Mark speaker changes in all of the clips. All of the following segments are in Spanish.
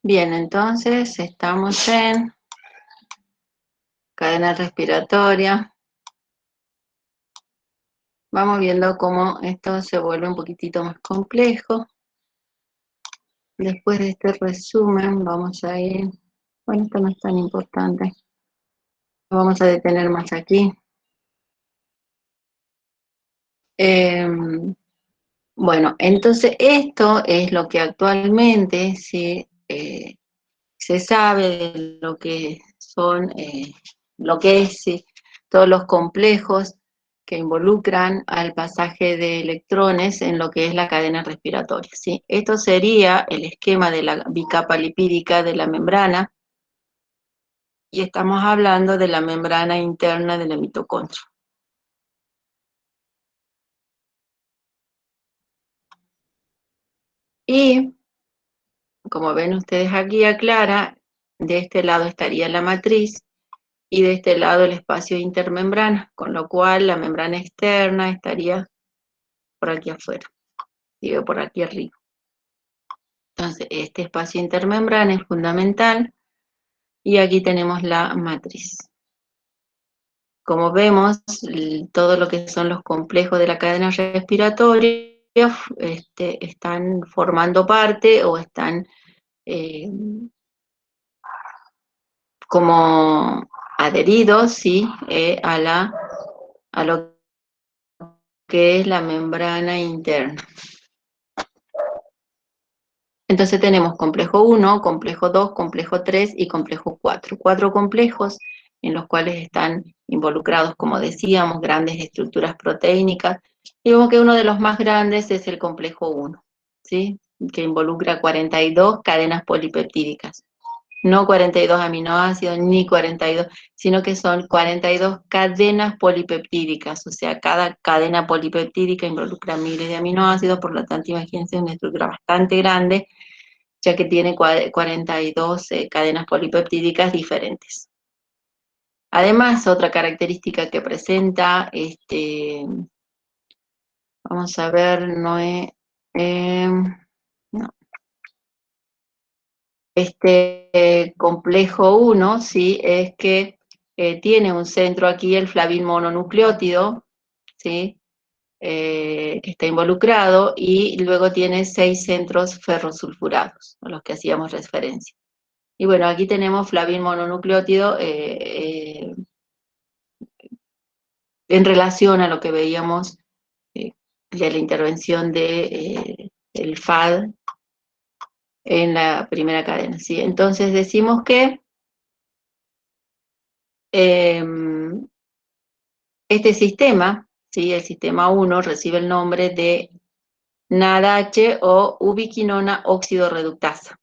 Speaker 1: Bien, entonces estamos en cadena respiratoria. Vamos viendo cómo esto se vuelve un poquitito más complejo. Después de este resumen vamos a ir, bueno, esto no es tan importante. Vamos a detener más aquí. Bueno, entonces esto es lo que actualmente sí, se sabe de lo que son, lo que es sí, todos los complejos que involucran al pasaje de electrones en lo que es la cadena respiratoria, ¿sí? Esto sería el esquema de la bicapa lipídica de la membrana, y estamos hablando de la membrana interna de la mitocondria. Y, como ven ustedes aquí aclara, de este lado estaría la matriz, y de este lado el espacio intermembrana, con lo cual la membrana externa estaría por aquí afuera, digo por aquí arriba. Entonces, este espacio intermembrana es fundamental, y aquí tenemos la matriz. Como vemos, todo lo que son los complejos de la cadena respiratoria están formando parte o están como adheridos, ¿sí? A lo que es la membrana interna. Entonces tenemos complejo 1, complejo 2, complejo 3 y complejo 4. 4 complejos en los cuales están involucrados, como decíamos, grandes estructuras proteínicas. Y vemos que uno de los más grandes es el complejo 1, ¿sí? Que involucra 42 cadenas polipeptídicas. No 42 aminoácidos ni 42, sino que son 42 cadenas polipeptídicas. O sea, cada cadena polipeptídica involucra miles de aminoácidos, por lo tanto, imagínense una estructura bastante grande, ya que tiene 42 cadenas polipeptídicas diferentes. Además, otra característica que presenta, vamos a ver, no, este complejo 1, ¿sí? Es que tiene un centro aquí, el flavin mononucleótido, ¿sí? Que está involucrado, y luego tiene 6 centros ferrosulfurados, a los que hacíamos referencia. Y bueno, aquí tenemos flavin mononucleótido en relación a lo que veíamos de la intervención de el FAD en la primera cadena, ¿sí? Entonces decimos que este sistema, ¿sí? El sistema 1 recibe el nombre de NADH o ubiquinona óxido reductasa.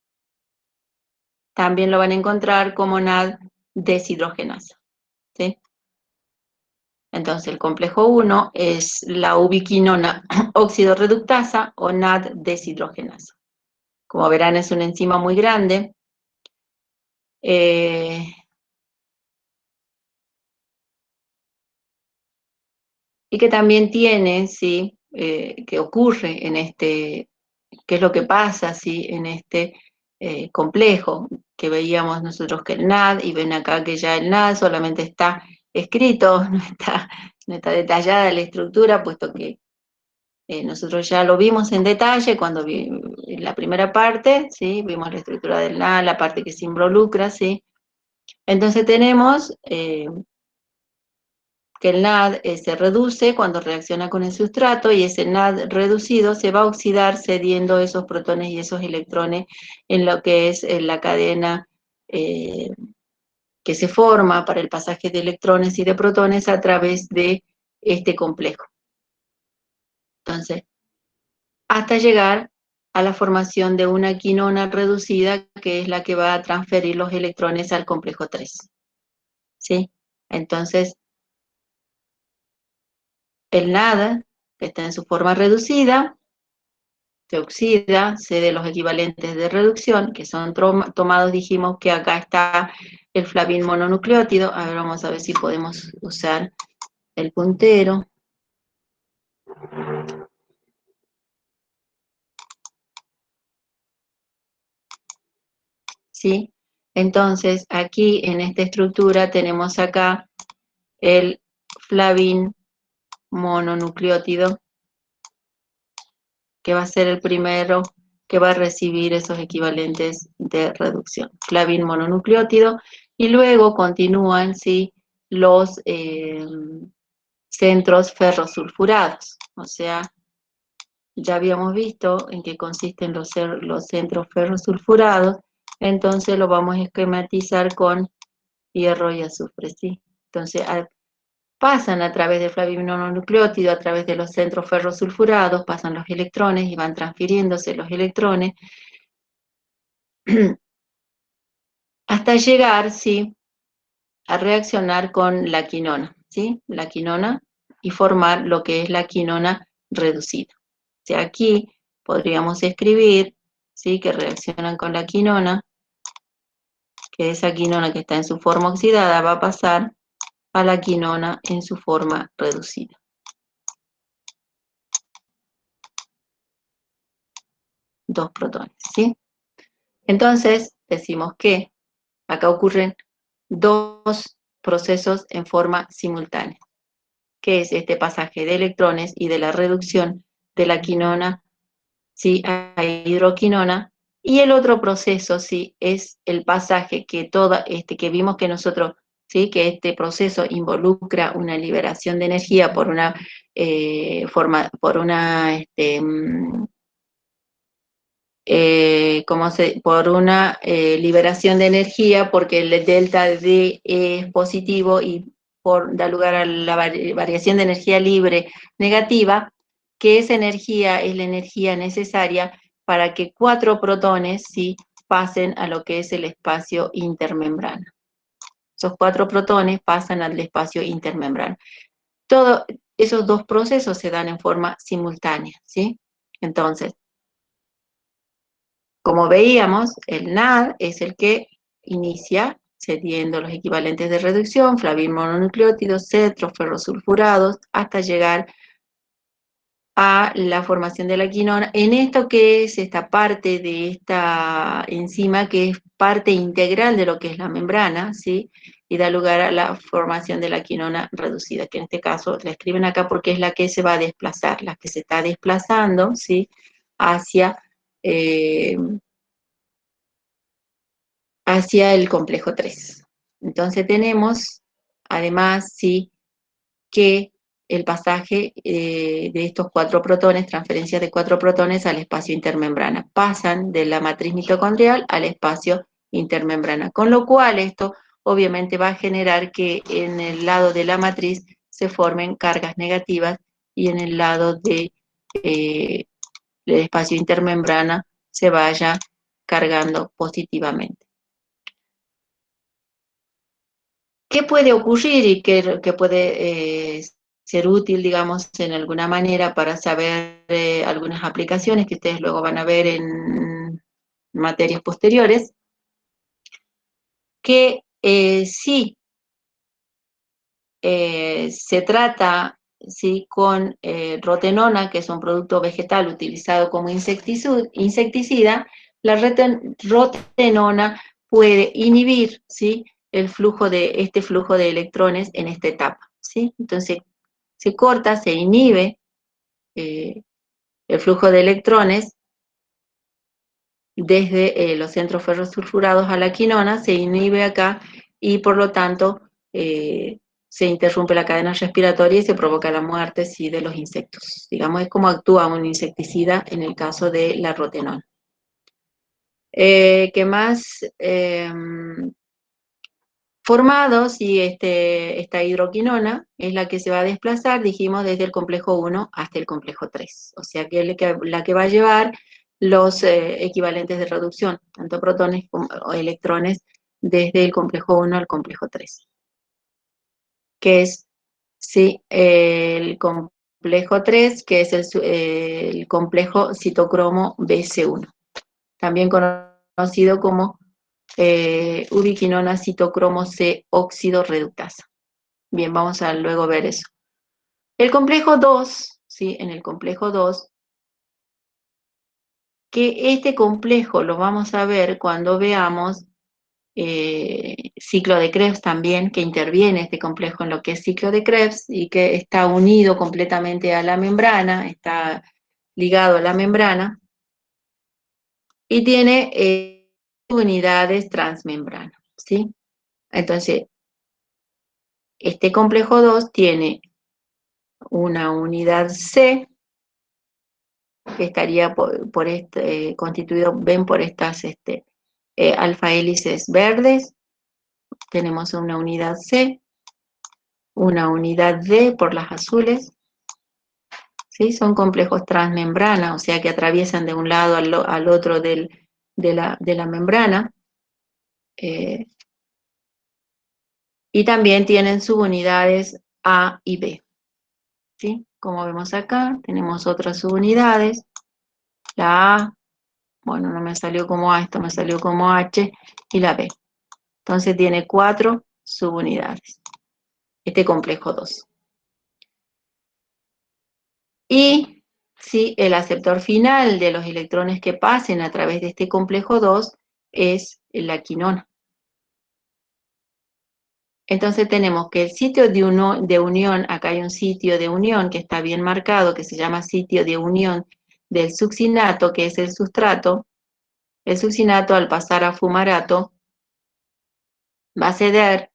Speaker 1: También lo van a encontrar como NAD deshidrogenasa, ¿sí? Entonces el complejo 1 es la ubiquinona óxido reductasa o NAD deshidrogenasa. Como verán, es una enzima muy grande. Y que también tiene, ¿sí? Que ocurre en este, qué es lo que pasa, ¿sí? En este complejo, que veíamos nosotros que el NAD, y ven acá que ya el NAD solamente está escrito, no está detallada la estructura, puesto que nosotros ya lo vimos en detalle cuando en la primera parte, ¿sí? Vimos la estructura del NAD, la parte que se involucra, ¿sí? Entonces tenemos que el NAD se reduce cuando reacciona con el sustrato, y ese NAD reducido se va a oxidar cediendo esos protones y esos electrones en lo que es la cadena que se forma para el pasaje de electrones y de protones a través de este complejo. Entonces, hasta llegar a la formación de una quinona reducida, que es la que va a transferir los electrones al complejo 3. ¿Sí? Entonces, el NAD, que está en su forma reducida, se oxida, cede los equivalentes de reducción, que son tomados, dijimos que acá está el flavin mononucleótido. A ver, vamos a ver si podemos usar el puntero. ¿sí? Entonces, aquí en esta estructura tenemos acá el flavin mononucleótido, que va a ser el primero que va a recibir esos equivalentes de reducción. Flavin mononucleótido, y luego continúan, ¿sí?, los centros ferrosulfurados. O sea, ya habíamos visto en qué consisten los centros ferrosulfurados, entonces lo vamos a esquematizar con hierro y azufre, ¿sí? Entonces, pasan a través del flavinonucleótido, a través de los centros ferrosulfurados, pasan los electrones y van transfiriéndose los electrones hasta llegar, ¿sí?, a reaccionar con la quinona, ¿sí? La quinona, y formar lo que es la quinona reducida. O sea, aquí podríamos escribir, ¿sí?, que reaccionan con la quinona, que esa quinona que está en su forma oxidada va a pasar a la quinona en su forma reducida. Dos protones, ¿sí? Entonces, decimos que acá ocurren dos procesos en forma simultánea, que es este pasaje de electrones y de la reducción de la quinona, ¿sí?, a hidroquinona, y el otro proceso, ¿sí?, es el pasaje que vimos que nosotros, ¿sí?, que este proceso involucra una liberación de energía por una por una liberación de energía, porque el delta D es positivo y da lugar a la variación de energía libre negativa, que esa energía es la energía necesaria para que 4 protones, ¿sí?, pasen a lo que es el espacio intermembrana. Esos 4 protones pasan al espacio intermembrana. Todos esos dos procesos se dan en forma simultánea, ¿sí? Entonces, como veíamos, el NAD es el que inicia cediendo los equivalentes de reducción, flavin mononucleótidos, cetros, ferrosulfurados, hasta llegar a la formación de la quinona, en esto que es esta parte de esta enzima que es parte integral de lo que es la membrana, ¿sí?, y da lugar a la formación de la quinona reducida, que en este caso la escriben acá porque es la que se va a desplazar, la que se está desplazando, ¿sí?, eh, hacia el complejo 3. Entonces tenemos, además, sí, que el pasaje de estos 4 protones, transferencia de 4 protones al espacio intermembrana, pasan de la matriz mitocondrial al espacio intermembrana, con lo cual esto obviamente va a generar que en el lado de la matriz se formen cargas negativas y en el lado del espacio intermembrana se vaya cargando positivamente. ¿Qué puede ocurrir y qué puede ser útil, digamos, en alguna manera para saber algunas aplicaciones que ustedes luego van a ver en materias posteriores? Que sí se trata, ¿sí?, con rotenona, que es un producto vegetal utilizado como insecticida, la rotenona puede inhibir, ¿sí?, este flujo de electrones en esta etapa, ¿sí? Entonces, se corta, se inhibe el flujo de electrones desde los centros ferrosulfurados a la quinona, se inhibe acá y por lo tanto se interrumpe la cadena respiratoria y se provoca la muerte, sí, de los insectos. Digamos, es como actúa un insecticida en el caso de la rotenona. ¿Qué más? Formados, y esta hidroquinona es la que se va a desplazar, dijimos, desde el complejo 1 hasta el complejo 3. O sea, que es la que va a llevar los equivalentes de reducción, tanto protones como electrones, desde el complejo 1 al complejo 3. Que es, sí, el complejo 3, que es el complejo citocromo BC1, también conocido como ubiquinona citocromo C óxido reductasa. Bien, vamos a luego ver eso. El complejo 2, ¿sí? En el complejo 2, que este complejo lo vamos a ver cuando veamos ciclo de Krebs también, que interviene este complejo en lo que es ciclo de Krebs y que está unido completamente a la membrana, está ligado a la membrana y tiene unidades transmembrana, ¿sí? Entonces, este complejo 2 tiene una unidad C, que estaría por este, constituido, ven, por estas alfa hélices verdes. Tenemos una unidad C, una unidad D por las azules, ¿sí? Son complejos transmembrana, o sea que atraviesan de un lado al otro de la membrana. Y también tienen subunidades A y B, ¿sí? Como vemos acá, tenemos otras subunidades. La A, bueno, no me salió como A, esto me salió como H, y la B. Entonces tiene 4 subunidades, este complejo 2. Y sí, el aceptor final de los electrones que pasen a través de este complejo 2 es la quinona. Entonces tenemos que el sitio de unión, acá hay un sitio de unión que está bien marcado, que se llama sitio de unión del succinato, que es el sustrato. El succinato, al pasar a fumarato, va a ceder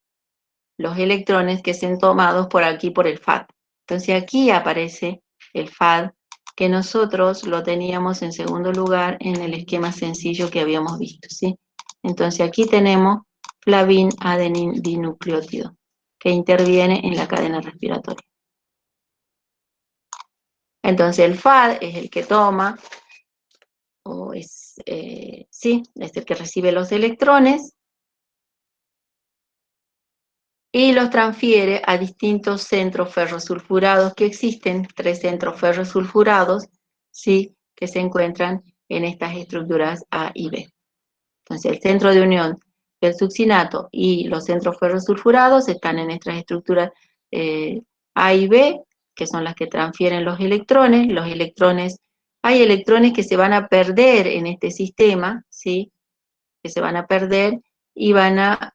Speaker 1: los electrones que sean tomados por aquí por el FAD. Entonces aquí aparece el FAD, que nosotros lo teníamos en segundo lugar en el esquema sencillo que habíamos visto, ¿sí? Entonces aquí tenemos flavin adenin dinucleótido, que interviene en la cadena respiratoria. Entonces el FAD es el que toma, o es, sí, es el que recibe los electrones, y los transfiere a distintos centros ferrosulfurados que existen, 3 centros ferrosulfurados, ¿sí? Que se encuentran en estas estructuras A y B. Entonces, el centro de unión del succinato y los centros ferrosulfurados están en estas estructuras A y B, que son las que transfieren los electrones. Hay electrones que se van a perder en este sistema, ¿sí? Que se van a perder y van a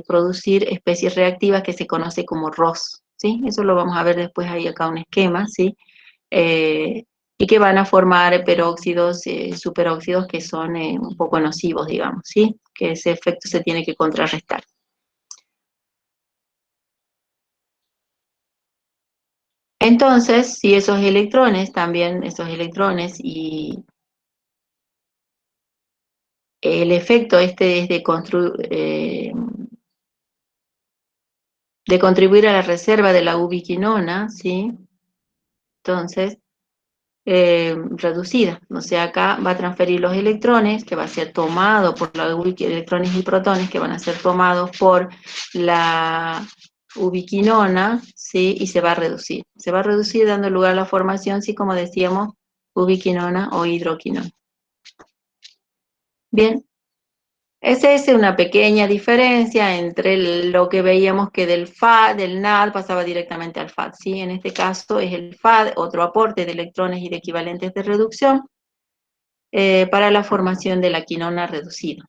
Speaker 1: producir especies reactivas que se conoce como ROS, ¿sí? Eso lo vamos a ver después, ahí acá un esquema, ¿sí? Y que van a formar peróxidos, superóxidos que son un poco nocivos, digamos, ¿sí? Que ese efecto se tiene que contrarrestar. Entonces, si esos electrones, también esos electrones y el efecto este es de contribuir a la reserva de la ubiquinona, ¿sí? Entonces, reducida. O sea, acá va a transferir los electrones, que va a ser tomado por la electrones y protones, que van a ser tomados por la ubiquinona, ¿sí? Y se va a reducir. Se va a reducir dando lugar a la formación, sí, como decíamos, ubiquinona o hidroquinona. Bien, esa es una pequeña diferencia entre lo que veíamos que del NAD pasaba directamente al FAD, ¿sí? En este caso es el FAD, otro aporte de electrones y de equivalentes de reducción, para la formación de la quinona reducida.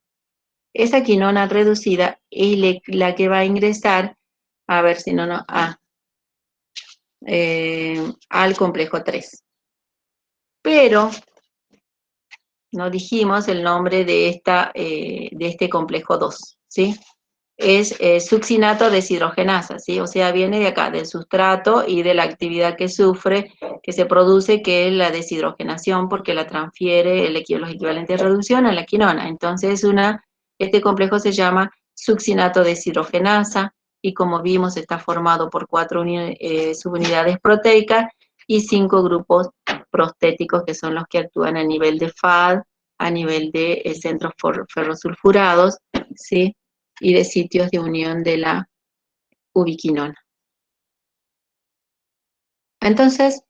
Speaker 1: Esa quinona reducida es la que va a ingresar, a ver si no, al complejo 3. Pero no dijimos el nombre de este complejo 2, ¿sí? Es succinato deshidrogenasa, ¿sí? O sea, viene de acá, del sustrato y de la actividad que sufre, que se produce, que es la deshidrogenación, porque la transfiere los equivalentes de reducción a la quinona. Entonces, este complejo se llama succinato deshidrogenasa, y como vimos, está formado por 4 subunidades proteicas y 5 grupos prostéticos, que son los que actúan a nivel de FAD, a nivel de centros ferrosulfurados, ¿sí? Y de sitios de unión de la ubiquinona. Entonces,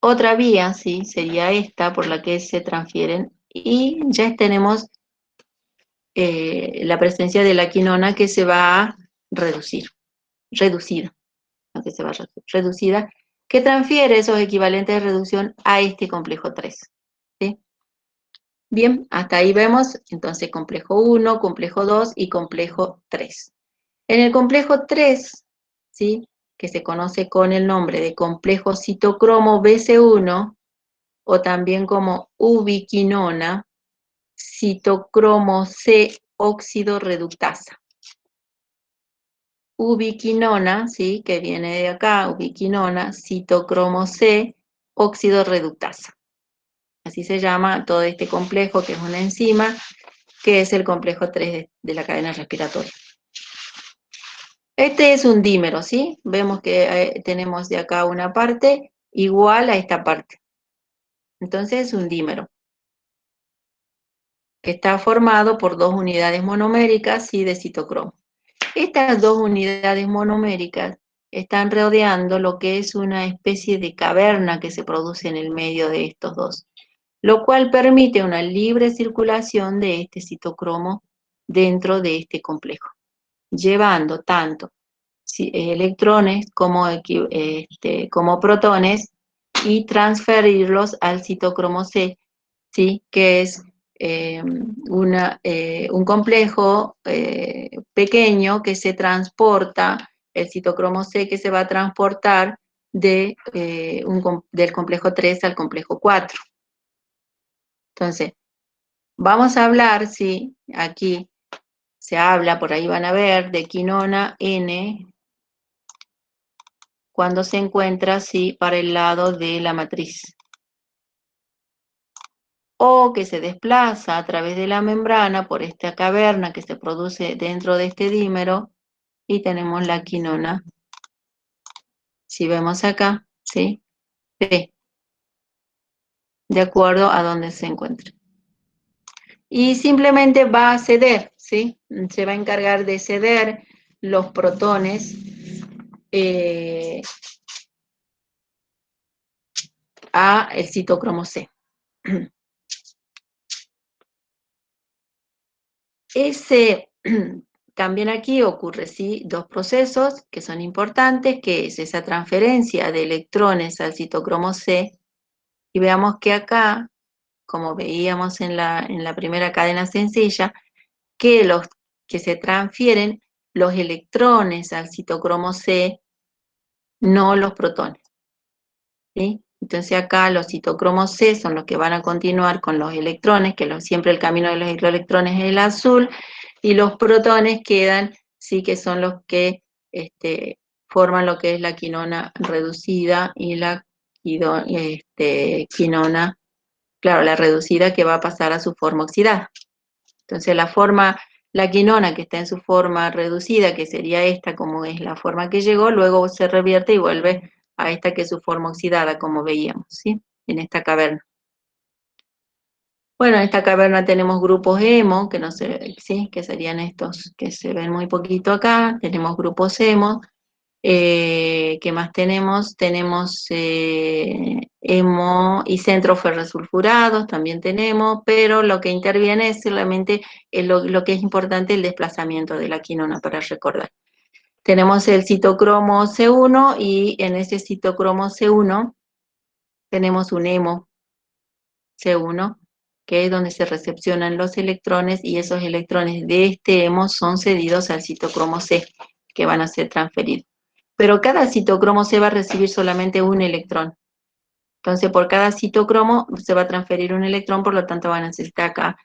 Speaker 1: otra vía, ¿sí? Sería esta por la que se transfieren, y ya tenemos la presencia de la quinona que se va a reducida, no que se va a reducida, que transfiere esos equivalentes de reducción a este complejo 3, ¿sí? Bien, hasta ahí vemos entonces complejo 1, complejo 2 y complejo 3. En el complejo 3, ¿sí?, que se conoce con el nombre de complejo citocromo BC1, o también como ubiquinona, citocromo C óxido reductasa. Ubiquinona, ¿sí?, que viene de acá, ubiquinona, citocromo C óxido reductasa. Así se llama todo este complejo, que es una enzima, que es el complejo 3 de la cadena respiratoria. Este es un dímero, ¿sí? Vemos que tenemos de acá una parte igual a esta parte. Entonces es un dímero, que está formado por dos unidades monoméricas, ¿sí?, de citocromo. Estas dos unidades monoméricas están rodeando lo que es una especie de caverna que se produce en el medio de estos dos, lo cual permite una libre circulación de este citocromo dentro de este complejo, llevando tanto electrones como protones, y transferirlos al citocromo C, ¿sí?, que es un complejo pequeño que se transporta, el citocromo C, que se va a transportar del complejo 3 al complejo 4. Entonces, vamos a hablar, sí, aquí se habla, por ahí van a ver, de quinona N, cuando se encuentra, sí, para el lado de la matriz, o que se desplaza a través de la membrana por esta caverna que se produce dentro de este dímero, y tenemos la quinona, si vemos acá, ¿sí?, P, de acuerdo a donde se encuentre. Y simplemente va a ceder, ¿sí? Se va a encargar de ceder los protones a el citocromo C. También aquí ocurre, ¿sí?, dos procesos que son importantes, que es esa transferencia de electrones al citocromo C, y veamos que acá, como veíamos en la primera cadena sencilla, que los que se transfieren los electrones al citocromo C, no los protones, ¿sí? Entonces acá los citocromos C son los que van a continuar con los electrones, que siempre el camino de los electrones es el azul, y los protones quedan, sí, que son los que forman lo que es la quinona reducida y la quinona, claro, la reducida, que va a pasar a su forma oxidada. Entonces la quinona que está en su forma reducida, que sería esta, como es la forma que llegó, luego se revierte y vuelve a esta, que es su forma oxidada, como veíamos, ¿sí?, en esta caverna. Bueno, en esta caverna tenemos grupos hemo, que no sé, ¿sí?, que serían estos que se ven muy poquito acá. Tenemos grupos hemo. ¿Qué más tenemos? Tenemos hemo y centros ferrosulfurados, también tenemos, pero lo que interviene es solamente lo que es importante, el desplazamiento de la quinona, para recordar. Tenemos el citocromo C1, y en ese citocromo C1 tenemos un hemo C1, que es donde se recepcionan los electrones, y esos electrones de este hemo son cedidos al citocromo C, que van a ser transferidos. Pero cada citocromo C va a recibir solamente un electrón. Entonces, por cada citocromo se va a transferir un electrón, por lo tanto van a necesitar acá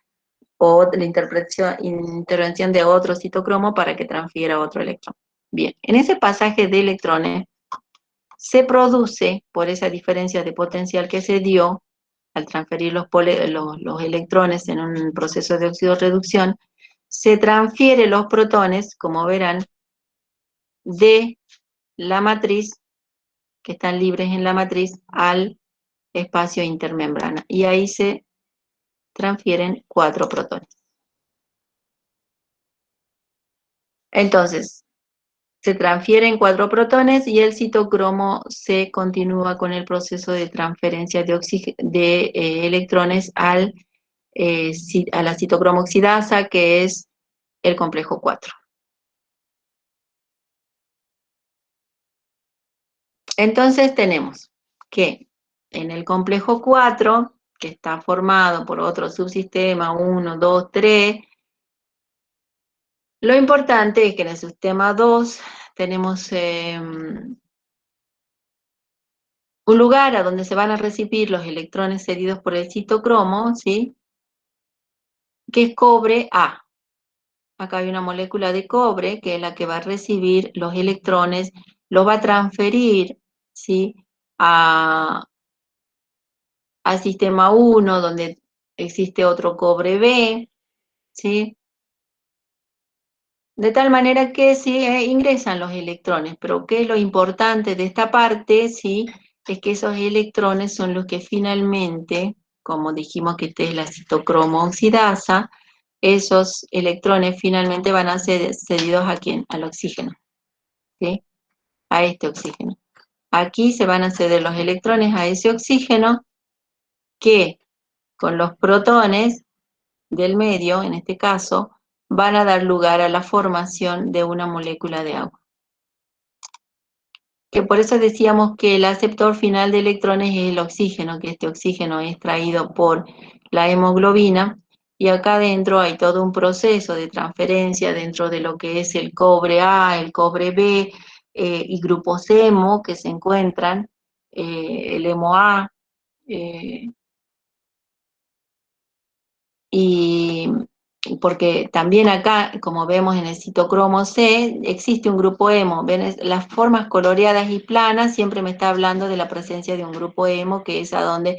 Speaker 1: la intervención de otro citocromo para que transfiera otro electrón. Bien, en ese pasaje de electrones se produce, por esa diferencia de potencial que se dio al transferir los electrones en un proceso de oxidorreducción, se transfieren los protones, como verán, de la matriz, que están libres en la matriz, al espacio intermembrana, y ahí se transfieren 4 protones. Entonces, se transfieren 4 protones, y el citocromo C continúa con el proceso de transferencia de electrones a la citocromo oxidasa, que es el complejo 4. Entonces tenemos que en el complejo 4 que está formado por otro subsistema, 1, 2, 3. Lo importante es que en el sistema 2 tenemos un lugar a donde se van a recibir los electrones cedidos por el citocromo, ¿sí? Que es cobre A. Acá hay una molécula de cobre que es la que va a recibir los electrones, los va a transferir, ¿sí? Al sistema 1, donde existe otro cobre B, ¿sí? De tal manera que sí ingresan los electrones, pero ¿qué es lo importante de esta parte? Sí, es que esos electrones son los que finalmente, como dijimos que esta es la citocromo oxidasa, esos electrones finalmente van a ser cedidos ¿a quién? Al oxígeno, ¿sí? A este oxígeno. Aquí se van a ceder los electrones a ese oxígeno que con los protones del medio, en este caso, van a dar lugar a la formación de una molécula de agua. Que por eso decíamos que el aceptor final de electrones es el oxígeno, que este oxígeno es traído por la hemoglobina, y acá adentro hay todo un proceso de transferencia dentro de lo que es el cobre A, el cobre B, y grupos hemo que se encuentran, el hemo A, y porque también acá, como vemos en el citocromo C, existe un grupo hemo. ¿Ven? Las formas coloreadas y planas siempre me está hablando de la presencia de un grupo hemo, que es a donde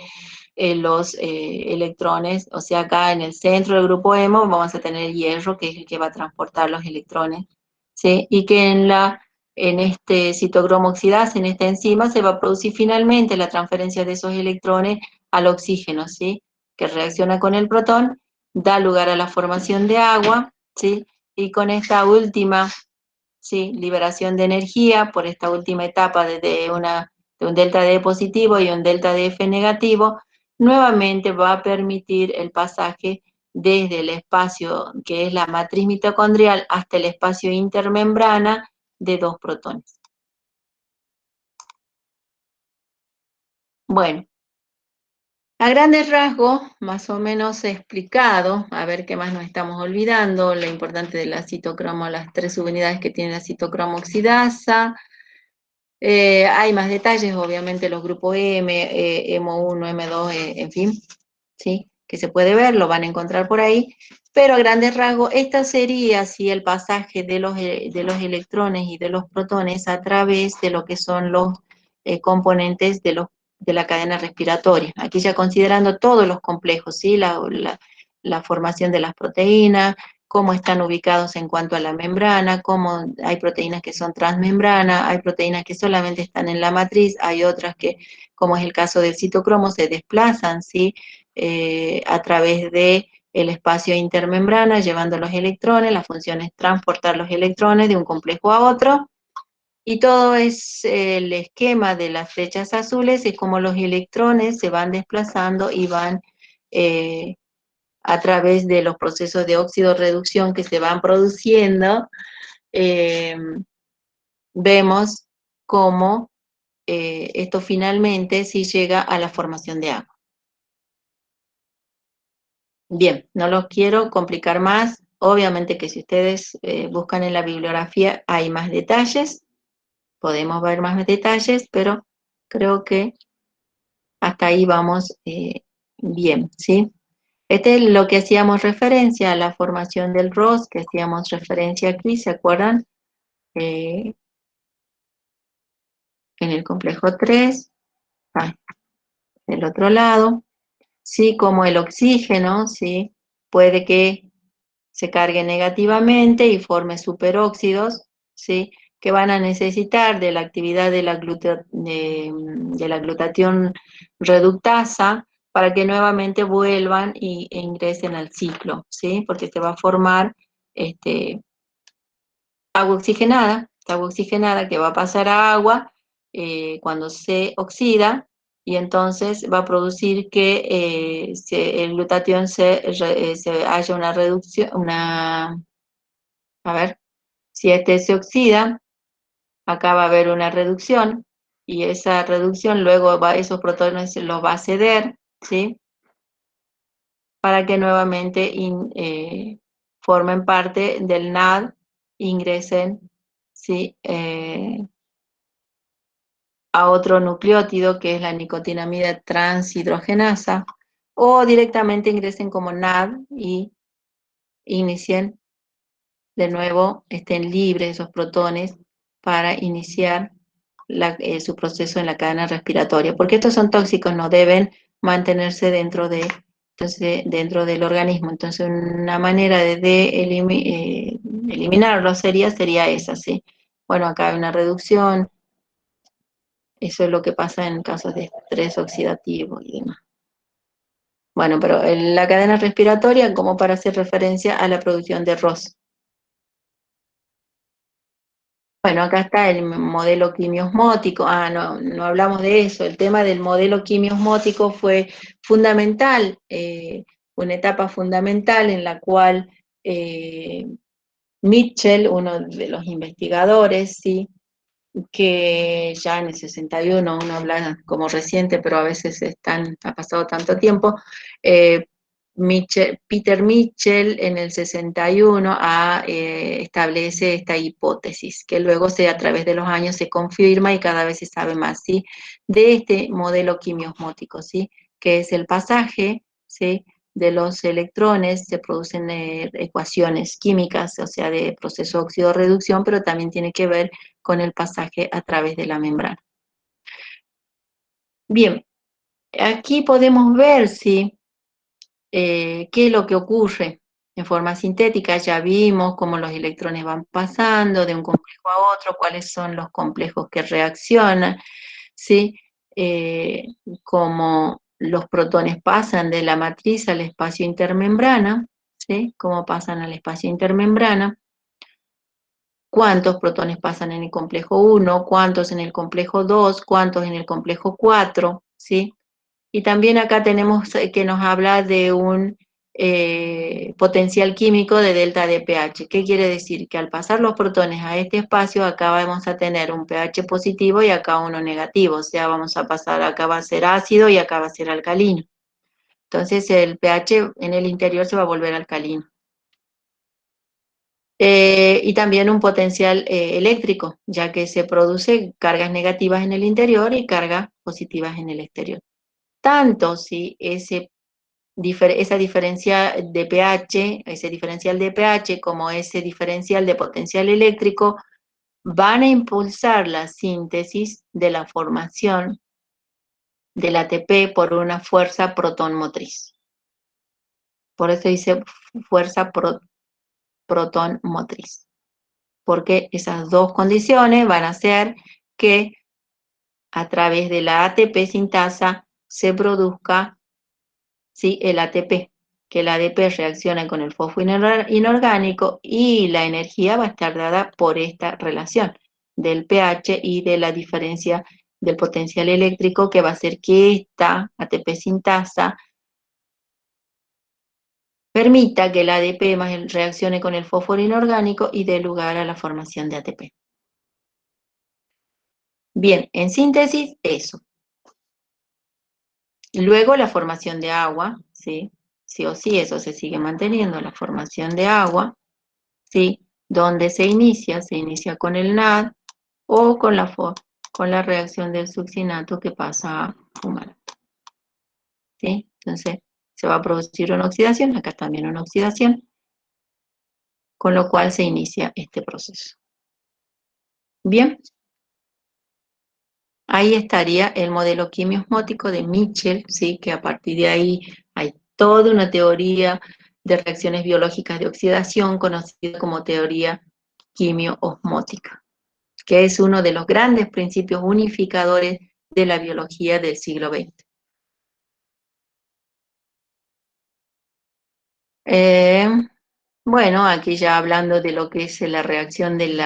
Speaker 1: los electrones, o sea, acá en el centro del grupo hemo vamos a tener hierro, que es el que va a transportar los electrones, ¿sí? Y que en este citocromo oxidasa, en esta enzima, se va a producir finalmente la transferencia de esos electrones al oxígeno, ¿sí? Que reacciona con el protón, da lugar a la formación de agua, ¿sí? Y con esta última, ¿sí? Liberación de energía, por esta última etapa de un delta D positivo y un delta de F negativo, nuevamente va a permitir el pasaje desde el espacio que es la matriz mitocondrial hasta el espacio intermembrana de dos protones. Bueno, a grandes rasgos, más o menos explicado, a ver qué más nos estamos olvidando, lo importante de la citocromo, las tres subunidades que tiene la citocromo oxidasa. Hay más detalles, obviamente los grupos M, M1, M2, en fin, ¿sí? Que se puede ver, lo van a encontrar por ahí, pero a grandes rasgos, esta sería sí, el pasaje de los electrones y de los protones a través de lo que son los componentes de la cadena respiratoria. Aquí ya considerando todos los complejos, ¿sí? La formación de las proteínas, cómo están ubicados en cuanto a la membrana, cómo hay proteínas que son transmembrana, hay proteínas que solamente están en la matriz, hay otras que, como es el caso del citocromo, se desplazan, ¿sí? A través de el espacio intermembrana, llevando los electrones, la función es transportar los electrones de un complejo a otro, y todo es el esquema de las flechas azules, es como los electrones se van desplazando y van a través de los procesos de óxido-reducción que se van produciendo, eh, vemos cómo esto finalmente sí llega a la formación de agua. Bien, no los quiero complicar más. Obviamente que si ustedes buscan en la bibliografía hay más detalles, podemos ver más detalles, pero creo que hasta ahí vamos bien, ¿sí? Este es lo que hacíamos referencia a la formación del ROS, que hacíamos referencia aquí, ¿se acuerdan? En el complejo 3, del otro lado, sí, como el oxígeno, sí, puede que se cargue negativamente y forme superóxidos, ¿sí? Que van a necesitar de la actividad de la glutatión reductasa para que nuevamente vuelvan e ingresen al ciclo, ¿sí? Porque se va a formar agua oxigenada que va a pasar a agua cuando se oxida, y entonces va a producir que el glutatión se haya una reducción, a ver, si este se oxida, acá va a haber una reducción, y esa reducción luego esos protones los va a ceder, ¿sí? para que nuevamente formen parte del NAD, ingresen, ¿sí? A otro nucleótido que es la nicotinamida transhidrogenasa, o directamente ingresen como NAD y inicien de nuevo, estén libres esos protones para iniciar su proceso en la cadena respiratoria, porque estos son tóxicos, no deben mantenerse dentro del organismo. Entonces, una manera de eliminarlos sería esa, ¿sí? Bueno, acá hay una reducción, eso es lo que pasa en casos de estrés oxidativo y demás. Bueno, pero en la cadena respiratoria, como para hacer referencia a la producción de ROS. Bueno, acá está el modelo quimiosmótico. No hablamos de eso. El tema del modelo quimiosmótico fue fundamental, una etapa fundamental en la cual Mitchell, uno de los investigadores, ¿sí? Que ya en el 61, uno habla como reciente, pero a veces ha pasado tanto tiempo, Peter Mitchell en el 61 establece esta hipótesis, que luego a través de los años se confirma y cada vez se sabe más, ¿sí? De este modelo quimiosmótico, ¿sí? Que es el pasaje, ¿sí? De los electrones, se producen ecuaciones químicas, o sea, de proceso de óxido-reducción, pero también tiene que ver con el pasaje a través de la membrana. Bien, aquí podemos ver, ¿sí? Qué es lo que ocurre en forma sintética. Ya vimos cómo los electrones van pasando de un complejo a otro, cuáles son los complejos que reaccionan, ¿sí? Cómo los protones pasan de la matriz al espacio intermembrana, ¿sí? Cómo pasan al espacio intermembrana, cuántos protones pasan en el complejo 1, cuántos en el complejo 2, cuántos en el complejo 4, ¿sí? Y también acá tenemos que nos habla de un potencial químico de delta de pH. ¿Qué quiere decir? Que al pasar los protones a este espacio, acá vamos a tener un pH positivo y acá uno negativo. O sea, vamos a pasar, acá va a ser ácido y acá va a ser alcalino. Entonces el pH en el interior se va a volver alcalino. Y también un potencial eléctrico, ya que se produce cargas negativas en el interior y cargas positivas en el exterior. Tanto si esa diferencia de pH, ese diferencial de pH como ese diferencial de potencial eléctrico van a impulsar la síntesis de la formación del ATP por una fuerza proton motriz. Por eso dice fuerza proton motriz. Porque esas dos condiciones van a hacer que a través de la ATP sintasa se produzca, ¿sí?, el ATP, que el ADP reacciona con el fósforo inorgánico y la energía va a estar dada por esta relación del pH y de la diferencia del potencial eléctrico, que va a hacer que esta ATP sintasa permita que el ADP reaccione con el fósforo inorgánico y dé lugar a la formación de ATP. Bien, en síntesis, eso. Luego la formación de agua, ¿sí? Sí o sí, eso se sigue manteniendo, la formación de agua, ¿sí? ¿Dónde se inicia? Se inicia con el NAD o con la reacción del succinato que pasa a fumarato, ¿sí? Entonces, se va a producir una oxidación, acá también una oxidación, con lo cual se inicia este proceso. Bien, ahí estaría el modelo quimiosmótico de Mitchell, ¿sí? Que a partir de ahí hay toda una teoría de reacciones biológicas de oxidación conocida como teoría quimio-osmótica, que es uno de los grandes principios unificadores de la biología del siglo XX. Bueno, aquí ya hablando de lo que es la reacción del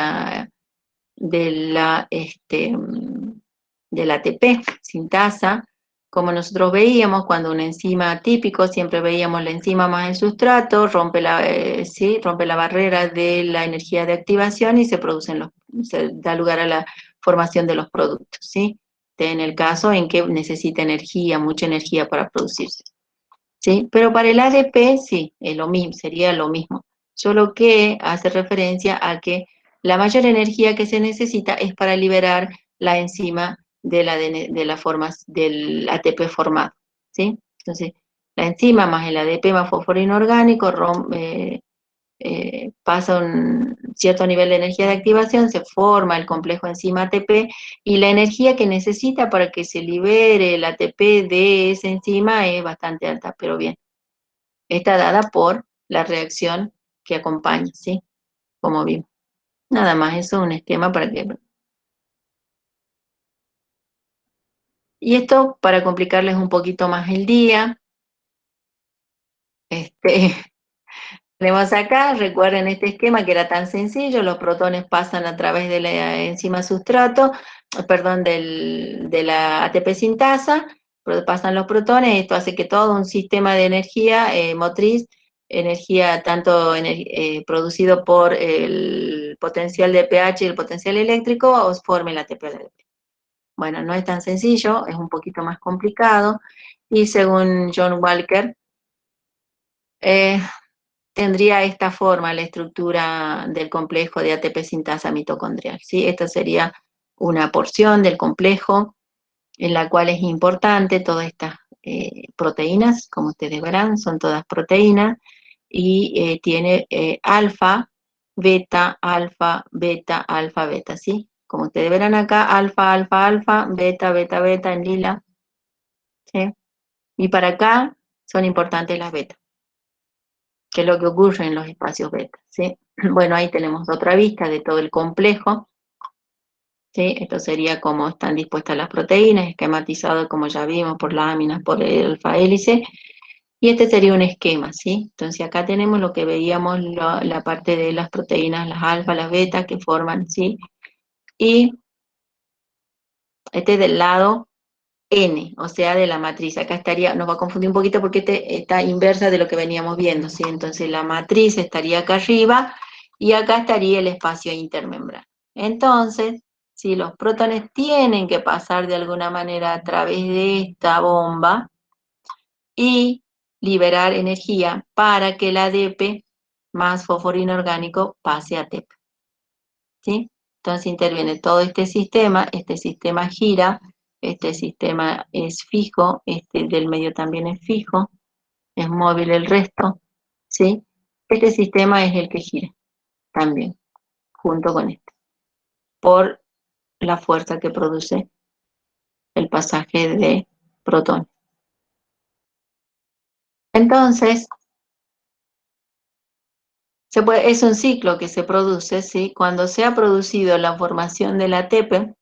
Speaker 1: ATP, sintasa, como nosotros veíamos cuando un enzima típico, siempre veíamos la enzima más el sustrato, rompe la barrera de la energía de activación y se da lugar a la formación de los productos, ¿sí? En el caso en que necesita energía, mucha energía para producirse. ¿sí? Pero para el ADP sí, es lo mismo, sería lo mismo, solo que hace referencia a que la mayor energía que se necesita es para liberar la enzima de la forma, del ATP formado, ¿sí? Entonces, la enzima más el ADP más fósforo inorgánico pasa un cierto nivel de energía de activación, se forma el complejo enzima ATP y la energía que necesita para que se libere el ATP de esa enzima es bastante alta, pero bien, está dada por la reacción que acompaña, ¿sí? Como vimos. Nada más, eso es un esquema para que... Y esto, para complicarles un poquito más el día, este, tenemos acá, recuerden este esquema que era tan sencillo, los protones pasan a través de la enzima sustrato, perdón, de la ATP sintasa, pasan los protones, esto hace que todo un sistema de energía motriz, energía tanto producido por el potencial de pH y el potencial eléctrico, os forme la ATP-ADP. Bueno, no es tan sencillo, es un poquito más complicado, y según John Walker, eh, tendría esta forma la estructura del complejo de ATP sintasa mitocondrial, ¿sí? Esta sería una porción del complejo en la cual es importante todas estas proteínas, como ustedes verán, son todas proteínas, y tiene alfa, beta, beta, ¿sí? Como ustedes verán acá, alfa, alfa, alfa, beta, beta, beta en lila, ¿sí? Y para acá son importantes las betas, que es lo que ocurre en los espacios beta, ¿sí? Bueno, ahí tenemos otra vista de todo el complejo, ¿sí? Esto sería cómo están dispuestas las proteínas, esquematizado como ya vimos por láminas, por el alfa hélice, y este sería un esquema, ¿sí? Entonces acá tenemos lo que veíamos, la parte de las proteínas, las alfa, las beta que forman, ¿sí? Y este del lado N, o sea, de la matriz. Acá estaría, nos va a confundir un poquito porque este está inversa de lo que veníamos viendo, ¿sí? Entonces la matriz estaría acá arriba y acá estaría el espacio intermembrana. Entonces, si los protones tienen que pasar de alguna manera a través de esta bomba y liberar energía para que el ADP más fósforo inorgánico pase a TEP, ¿sí? Entonces interviene todo este sistema gira, este sistema es fijo, este del medio también es fijo, es móvil el resto, ¿sí? Este sistema es el que gira también, junto con este, por la fuerza que produce el pasaje de protones. Entonces, es un ciclo que se produce, ¿sí? Cuando se ha producido la formación de la TEP,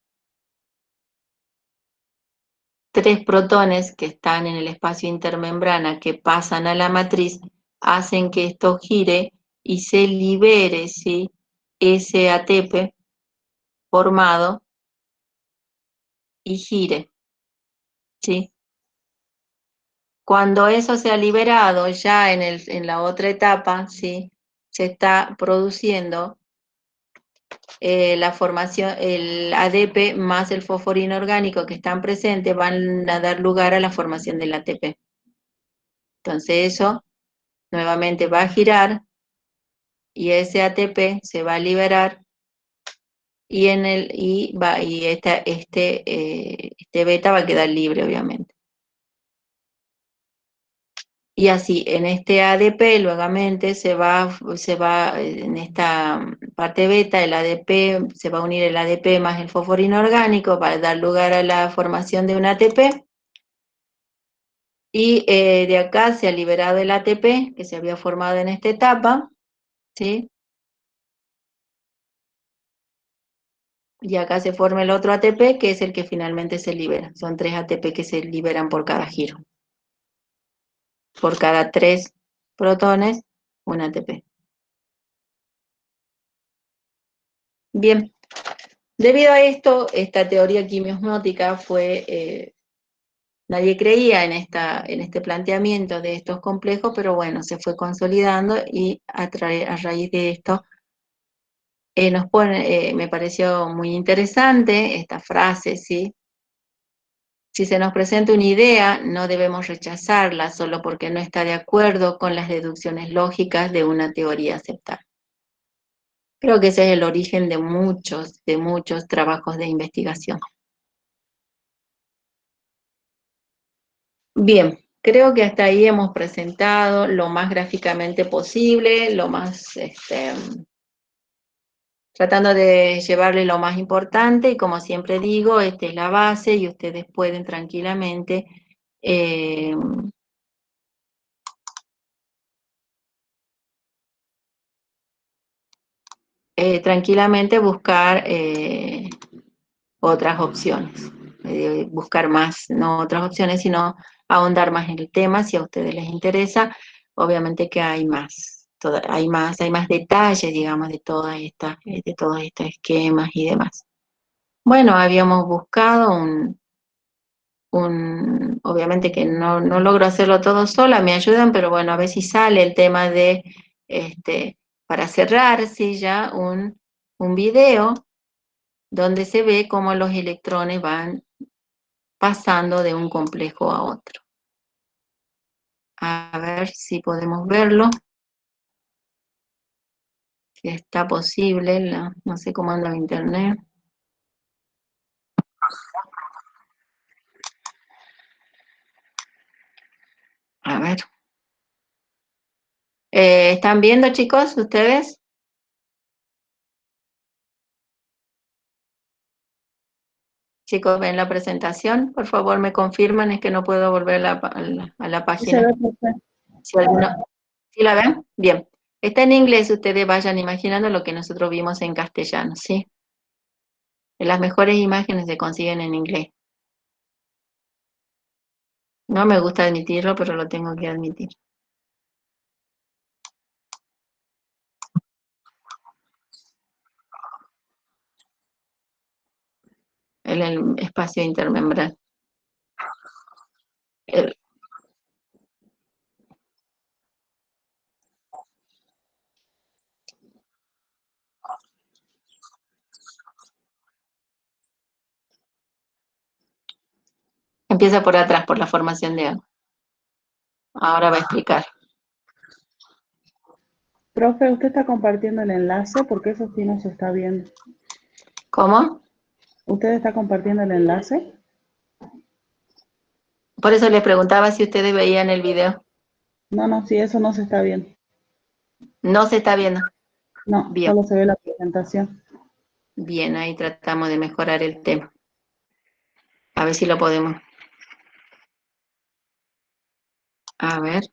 Speaker 1: tres protones que están en el espacio intermembrana que pasan a la matriz hacen que esto gire y se libere, ¿sí? Ese ATP formado y gire, ¿sí? Cuando eso se ha liberado ya en la otra etapa, ¿sí? Se está produciendo la formación, el ADP más el fósforo inorgánico que están presentes van a dar lugar a la formación del ATP. Entonces eso nuevamente va a girar y ese ATP se va a liberar este beta va a quedar libre, obviamente. Y así, en este ADP, nuevamente en esta parte beta, el ADP, se va a unir el ADP más el fósforo inorgánico para dar lugar a la formación de un ATP. Y de acá se ha liberado el ATP que se había formado en esta etapa, ¿sí? Y acá se forma el otro ATP, que es el que finalmente se libera. Son 3 ATP que se liberan por cada giro. Por cada 3 protones, un ATP. Bien, debido a esto, esta teoría quimiosmótica nadie creía en este planteamiento de estos complejos, pero bueno, se fue consolidando y a raíz de esto nos, me pareció muy interesante esta frase, ¿sí? Si se nos presenta una idea, no debemos rechazarla solo porque no está de acuerdo con las deducciones lógicas de una teoría aceptada. Creo que ese es el origen de muchos trabajos de investigación. Bien, creo que hasta ahí hemos presentado lo más gráficamente posible, lo más, tratando de llevarle lo más importante, y como siempre digo, esta es la base y ustedes pueden tranquilamente buscar otras opciones, buscar más, no otras opciones, sino ahondar más en el tema si a ustedes les interesa. Obviamente que hay más, hay más detalles, digamos, de todos estos esquemas y demás. Bueno, habíamos buscado obviamente que no logro hacerlo todo sola, me ayudan, pero bueno, a ver si sale el tema de, para cerrar, sí, ya un video donde se ve cómo los electrones van pasando de un complejo a otro. A ver si podemos verlo, si está posible, no sé cómo anda mi internet. A ver. ¿Están viendo, chicos, ustedes? Chicos, ¿ven la presentación? Por favor, me confirman, es que no puedo volver a la página. ¿Sí la ven? Bien. Está en inglés, ustedes vayan imaginando lo que nosotros vimos en castellano, ¿sí? Las mejores imágenes se consiguen en inglés. No me gusta admitirlo, pero lo tengo que admitir. El espacio intermembral. Empieza por atrás, por la formación de agua. Ahora va a explicar.
Speaker 2: Profe, ¿usted está compartiendo el enlace? Porque eso sí no se está viendo.
Speaker 1: ¿Cómo?
Speaker 2: ¿Usted está compartiendo el enlace?
Speaker 1: Por eso les preguntaba si ustedes veían el video.
Speaker 2: No, sí, eso no se está viendo.
Speaker 1: No se está viendo.
Speaker 2: No,
Speaker 1: Bien.
Speaker 2: solo se ve la presentación.
Speaker 1: Bien, ahí tratamos de mejorar el tema. A ver si lo podemos. A ver.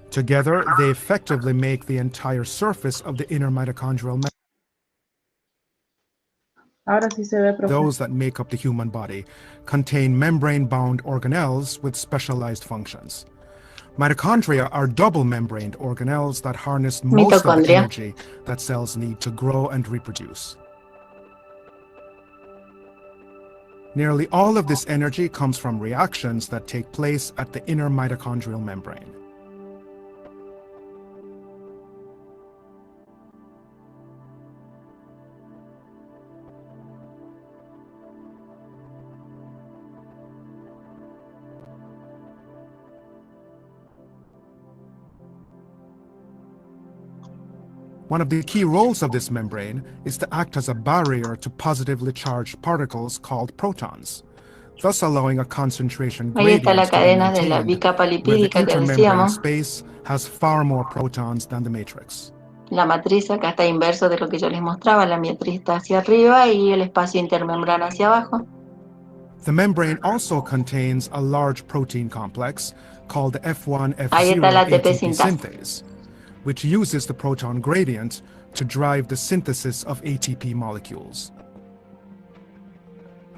Speaker 3: Together, they effectively make the entire surface of the inner mitochondrial membrane.
Speaker 2: Ahora sí se ve, profe.
Speaker 3: Those that make up the human body contain membrane-bound organelles with specialized functions. Mitochondria are double-membraned organelles that harness most of the energy that cells need to grow and reproduce. Nearly all of this energy comes from reactions that take place at the inner mitochondrial membrane. One of the key roles of this membrane is to act as a barrier to positively charged particles called protons, thus allowing a concentration gradient to be maintained, where the intermembrane space has far more protons than the matrix.
Speaker 1: La matriz acá está inverso de lo que yo les mostraba, la matriz está hacia arriba y el espacio intermembrana hacia abajo.
Speaker 3: The membrane also contains a large protein complex called the F1, F0 ATP synthase, which uses the proton gradient to drive the synthesis of ATP molecules.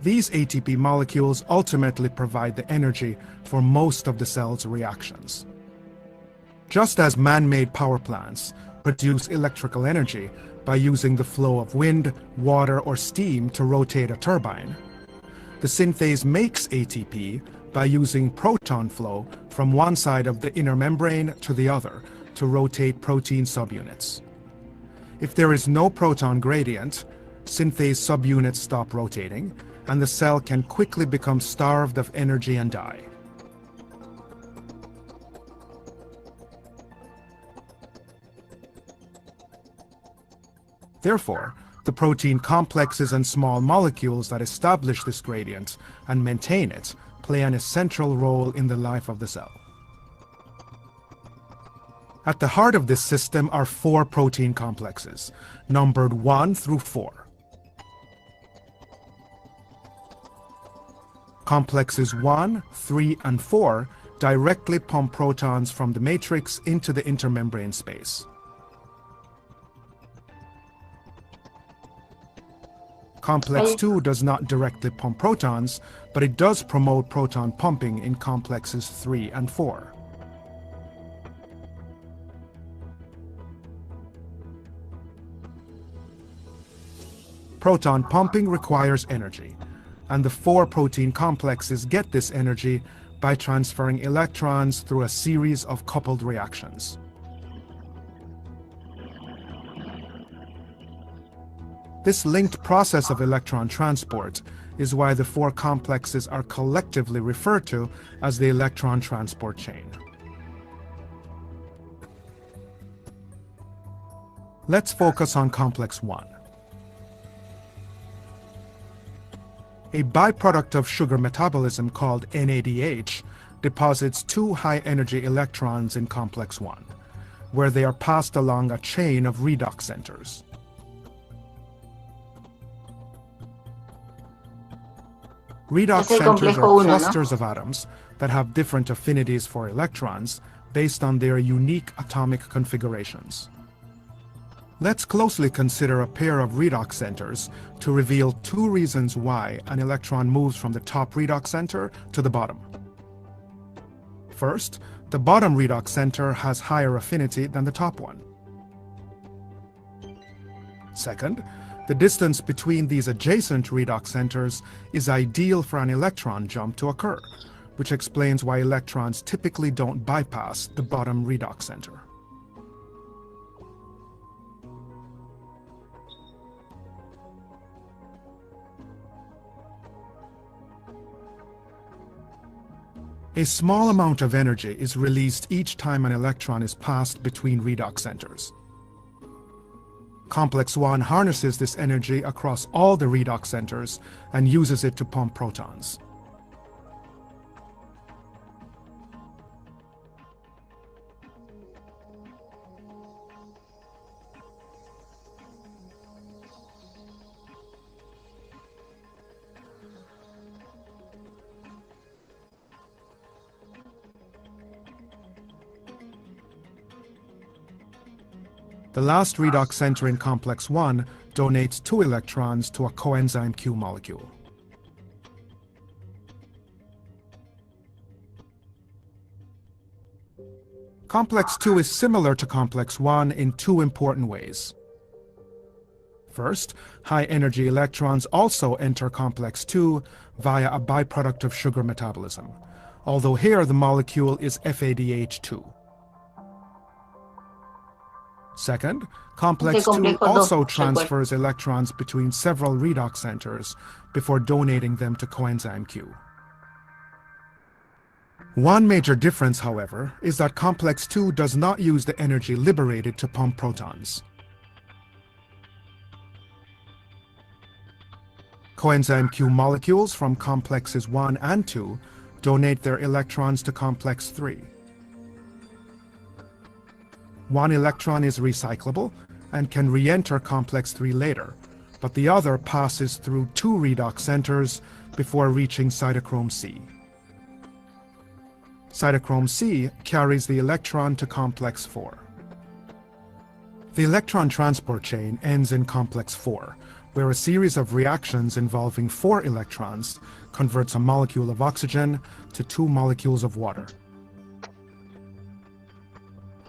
Speaker 3: These ATP molecules ultimately provide the energy for most of the cell's reactions. Just as man-made power plants produce electrical energy by using the flow of wind, water, or steam to rotate a turbine, the synthase makes ATP by using proton flow from one side of the inner membrane to the other to rotate protein subunits. If there is no proton gradient, synthase subunits stop rotating, and the cell can quickly become starved of energy and die. Therefore, the protein complexes and small molecules that establish this gradient and maintain it play an essential role in the life of the cell. At the heart of this system are 4 protein complexes, numbered 1 through 4. Complexes 1, 3, and 4 directly pump protons from the matrix into the intermembrane space. Complex 2 does not directly pump protons, but it does promote proton pumping in complexes 3 and 4. Proton pumping requires energy, and the 4 protein complexes get this energy by transferring electrons through a series of coupled reactions. This linked process of electron transport is why the 4 complexes are collectively referred to as the electron transport chain. Let's focus on complex 1. A byproduct of sugar metabolism called NADH deposits 2 high-energy electrons in complex 1, where they are passed along a chain of redox centers. Redox centers are clusters of atoms that have different affinities for electrons based on their unique atomic configurations. Let's closely consider a pair of redox centers to reveal 2 reasons why an electron moves from the top redox center to the bottom. First, the bottom redox center has higher affinity than the top one. Second, the distance between these adjacent redox centers is ideal for an electron jump to occur, which explains why electrons typically don't bypass the bottom redox center. A small amount of energy is released each time an electron is passed between redox centers. Complex 1 harnesses this energy across all the redox centers and uses it to pump protons. The last redox center in complex 1 donates 2 electrons to a coenzyme Q molecule. Complex 2 is similar to complex 1 in 2 important ways. First, high-energy electrons also enter complex 2 via a byproduct of sugar metabolism, although here the molecule is FADH2. Second, complex 2 also transfers electrons between several redox centers before donating them to coenzyme Q. One major difference, however, is that complex 2 does not use the energy liberated to pump protons. Coenzyme Q molecules from complexes 1 and 2 donate their electrons to complex 3. One electron is recyclable and can re-enter complex 3 later, but the other passes through 2 redox centers before reaching cytochrome C. Cytochrome C carries the electron to complex 4. The electron transport chain ends in complex 4, where a series of reactions involving 4 electrons converts a molecule of oxygen to 2 molecules of water.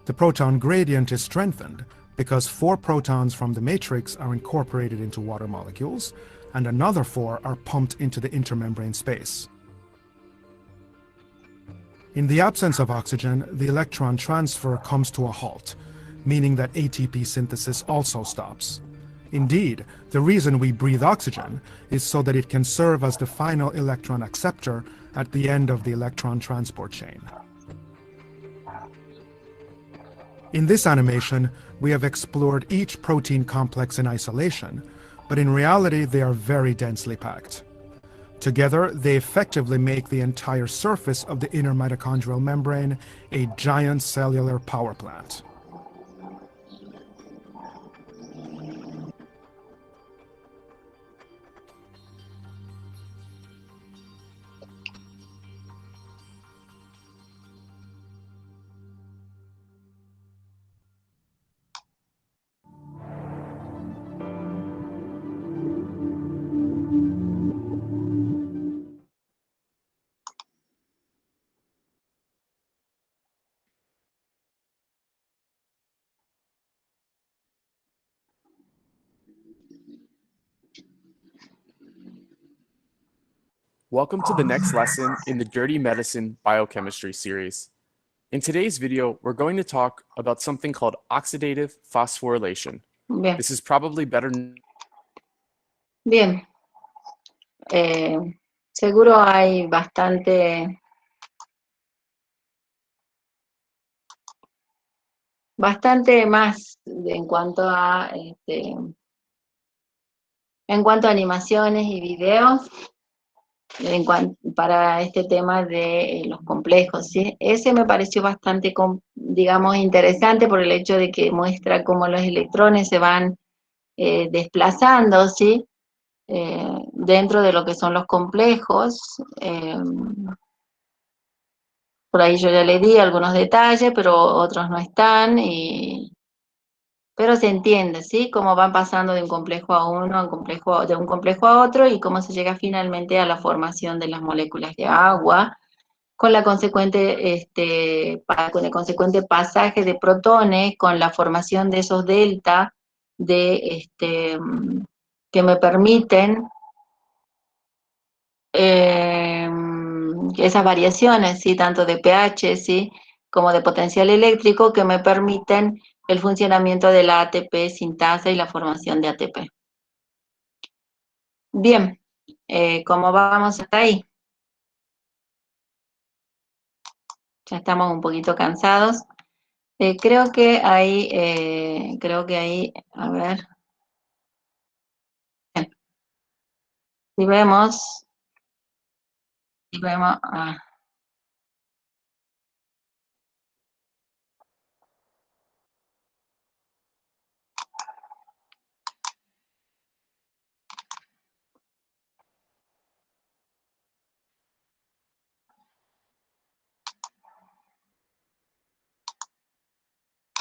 Speaker 3: The proton gradient is strengthened because 4 protons from the matrix are incorporated into water molecules, and another 4 are pumped into the intermembrane space. In the absence of oxygen, the electron transfer comes to a halt, meaning that ATP synthesis also stops. Indeed, the reason we breathe oxygen is so that it can serve as the final electron acceptor at the end of the electron transport chain. In this animation, we have explored each protein complex in isolation, but in reality they are very densely packed. Together, they effectively make the entire surface of the inner mitochondrial membrane a giant cellular power plant.
Speaker 4: Welcome to the next lesson in the Dirty Medicine Biochemistry series. In today's video, we're going to talk about something called oxidative phosphorylation.
Speaker 1: Bien.
Speaker 4: This is probably better.
Speaker 1: Bien. Seguro hay bastante más en cuanto a animaciones y videos para este tema de los complejos, ¿sí? Ese me pareció bastante, digamos, interesante por el hecho de que muestra cómo los electrones se van desplazando, ¿sí? Dentro de lo que son los complejos. Por ahí yo ya le di algunos detalles, pero otros no están, pero se entiende, ¿sí? Cómo van pasando de un complejo a uno, de un complejo a otro, y cómo se llega finalmente a la formación de las moléculas de agua, con el consecuente pasaje de protones, con la formación de esos delta que me permiten esas variaciones, ¿sí? Tanto de pH, ¿sí? Como de potencial eléctrico, que me permiten el funcionamiento de la ATP sintasa y la formación de ATP. Bien, ¿cómo vamos hasta ahí? Ya estamos un poquito cansados. Creo que ahí, a ver. Bien. Si vemos,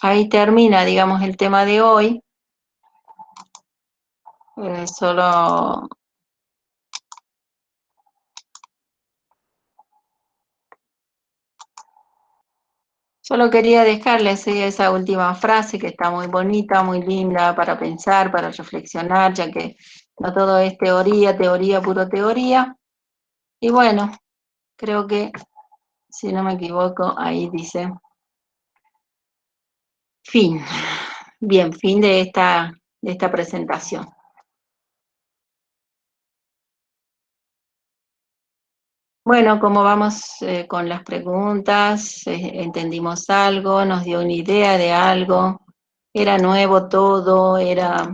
Speaker 1: ahí termina, digamos, el tema de hoy. Solo quería dejarles esa última frase que está muy bonita, muy linda para pensar, para reflexionar, ya que no todo es teoría, puro teoría. Y bueno, creo que, si no me equivoco, ahí dice fin. Bien, fin de esta presentación. Bueno, como vamos con las preguntas, entendimos algo, nos dio una idea de algo, era nuevo todo, era